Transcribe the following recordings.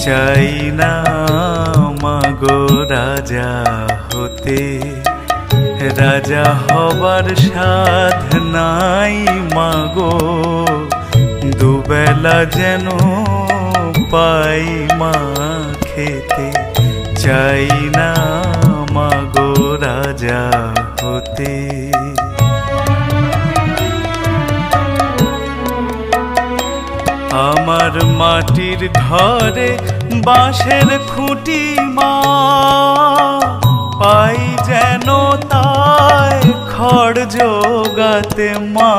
চাই না মাগো রাজা হতে, রাজা হবার সাধ নাই মাগো, দুবেলা যেন পাই মা খেতে। চাই না মাগো রাজা হতে। আমার মাটির ঘরে বাঁশের খুঁটি মা, পাই যেন তাই খড় জোগাতে মা।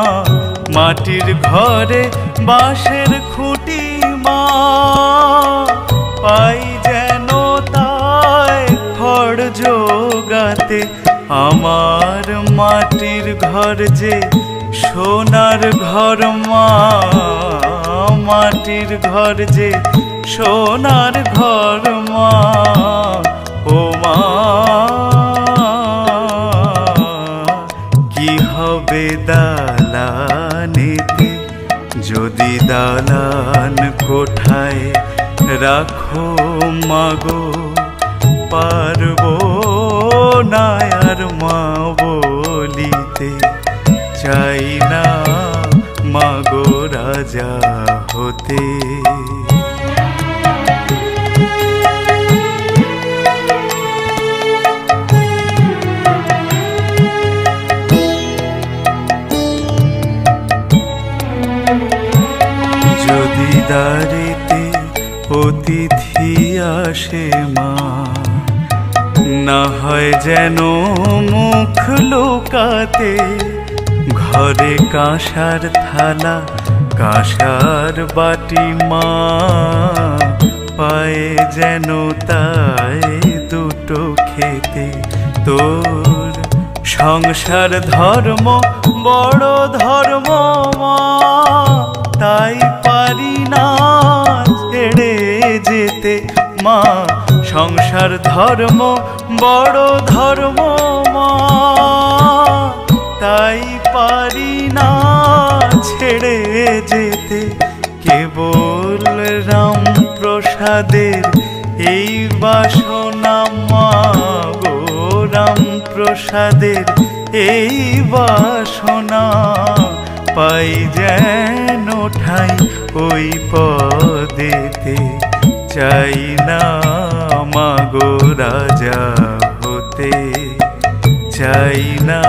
মাটির ঘরে বাঁশের খুঁটি মা, পাই যেন তাই খড় জোগাতে। আমার মাটির ঘর যে সোনার ঘর মা, মাটির ঘর যে সোনার ঘর মা। ও মা কি হবে দালানেতে, যদি দালান কোঠায় রাখো মাগো, পারবো না আর মা বলিতে। চাই না মাগো রাজা হতে। যদি দাঁড়িতে অতিথি আসে মা, না হয় যেন মুখ লুকাতে। ঘরে কাঁসার থালা কাঁসার বাটি মা, পায়ে যেন তাই দুটো খেতে। তোর সংসার ধর্ম বড় ধর্ম মা, তাই পারি না ছেড়ে যেতে মা। সংসার ধর্ম বড় ধর্ম মা, তাই পারি না ছেড়ে যেতে। কেবল রাম প্রসাদের এই বাসনা মা গো, রাম প্রসাদের এই বাসনা। পাই যেন ঠাই ওই পদেতে। চাই না মাগো রাজা হতে, চাই না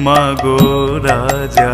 মাগো রাজা।